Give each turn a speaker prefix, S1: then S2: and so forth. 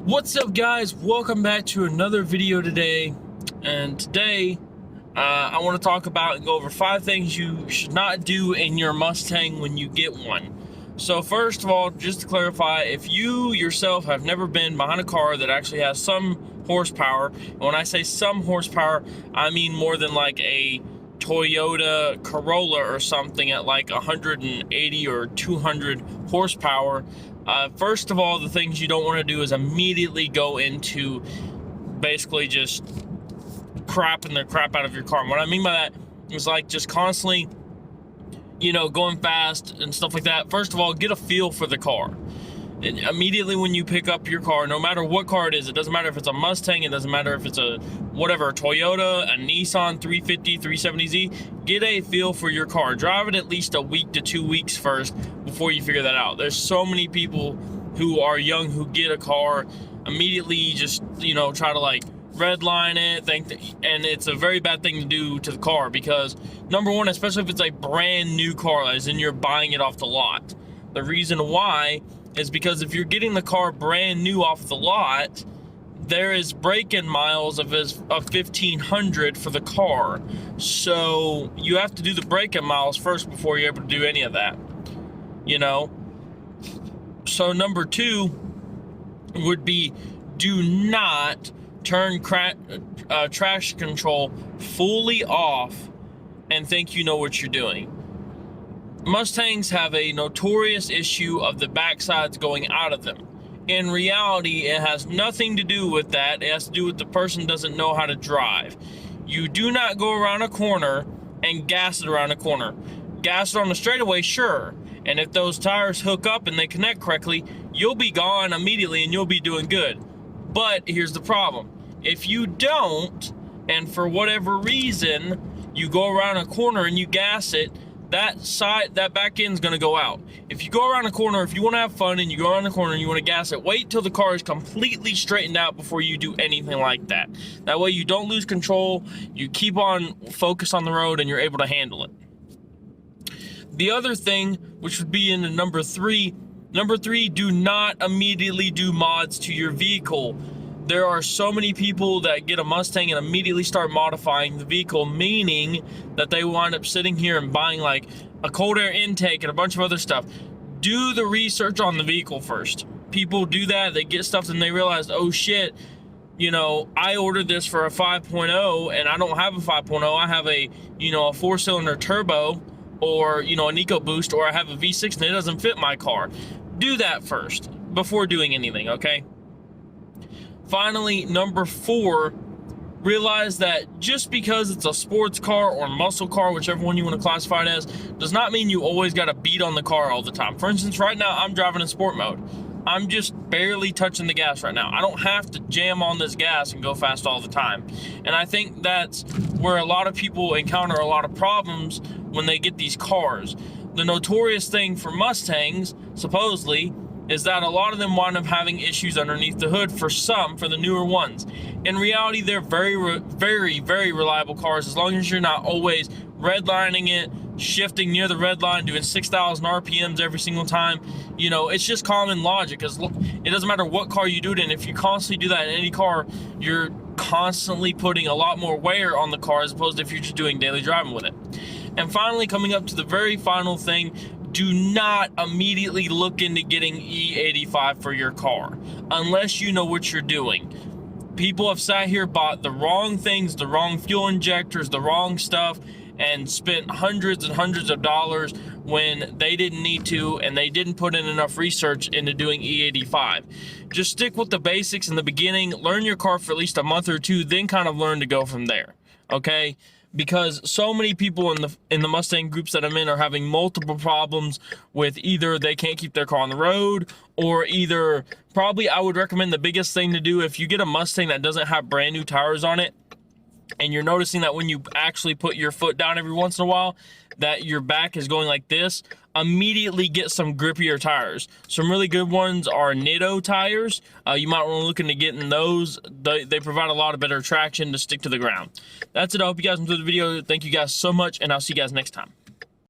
S1: What's up, guys? Welcome back to another video today. And today I want to talk about and go over 5 things you should not do in your Mustang when you get one. So first of all, just to clarify, if you yourself have never been behind a car that actually has some horsepower, and when I say some horsepower, I mean more than like a Toyota Corolla or something at like 180 or 200 horsepower. First of all, the things you don't want to do is immediately go into basically just crapping the crap out of your car. And what I mean by that is like just constantly, going fast and stuff like that. First of all, get a feel for the car. And immediately when you pick up your car, no matter what car it is, it doesn't matter if it's a Mustang, it doesn't matter if it's a whatever, a Toyota, a Nissan 350, 370Z, get a feel for your car. Drive it at least a week to 2 weeks first before you figure that out. There's so many people who are young who get a car, immediately just, try to like redline it, and it's a very bad thing to do to the car because, number one, especially if it's a brand new car, as in you're buying it off the lot. The reason why is because if you're getting the car brand new off the lot, there is break-in miles of 1,500 for the car. So you have to do the break-in miles first before you're able to do any of that, So number 2 would be, do not turn trash control fully off and think you know what you're doing. Mustangs have a notorious issue of the backsides going out of them. In reality, it has nothing to do with that. It has to do with the person doesn't know how to drive. You do not go around a corner and gas it around a corner. Gas it on the straightaway, sure. And if those tires hook up and they connect correctly, you'll be gone immediately and you'll be doing good. But here's the problem. If you don't, and for whatever reason, you go around a corner and you gas it, that back end's gonna go out. If you go around a corner, if you wanna have fun and you go around the corner and you wanna gas it, wait till the car is completely straightened out before you do anything like that. That way you don't lose control, you keep on focus on the road, and you're able to handle it. The other thing, which would be in the number three, do not immediately do mods to your vehicle. There are so many people that get a Mustang and immediately start modifying the vehicle, meaning that they wind up sitting here and buying like a cold air intake and a bunch of other stuff. Do the research on the vehicle first. People do that, they get stuff and they realize, oh shit, I ordered this for a 5.0 and I don't have a 5.0, I have a 4-cylinder turbo or, an EcoBoost, or I have a V6 and it doesn't fit my car. Do that first before doing anything, okay? Finally, number 4, realize that just because it's a sports car or muscle car, whichever one you want to classify it as, does not mean you always got to beat on the car all the time. For instance, right now, I'm driving in sport mode. I'm just barely touching the gas right now. I don't have to jam on this gas and go fast all the time. And I think that's where a lot of people encounter a lot of problems when they get these cars. The notorious thing for Mustangs, supposedly, is that a lot of them wind up having issues underneath the hood for the newer ones. In reality, they're very, very, very reliable cars as long as you're not always redlining it, shifting near the red line, doing 6,000 RPMs every single time. It's just common logic, because it doesn't matter what car you do it in. If you constantly do that in any car, you're constantly putting a lot more wear on the car as opposed to if you're just doing daily driving with it. And finally, coming up to the very final thing, do not immediately look into getting E85 for your car unless you know what you're doing. People have sat here, bought the wrong things, the wrong fuel injectors, the wrong stuff, and spent hundreds and hundreds of dollars when they didn't need to, and they didn't put in enough research into doing E85. Just stick with the basics in the beginning, learn your car for at least a month or 2, then kind of learn to go from there, okay? Because so many people in the Mustang groups that I'm in are having multiple problems with either they can't keep their car on the road, or either, probably I would recommend the biggest thing to do if you get a Mustang that doesn't have brand new tires on it, and you're noticing that when you actually put your foot down every once in a while, that your back is going like this, immediately get some grippier tires. Some really good ones are Nitto tires. You might want to look into getting those. They provide a lot of better traction to stick to the ground. That's it. I hope you guys enjoyed the video. Thank you guys so much, and I'll see you guys next time.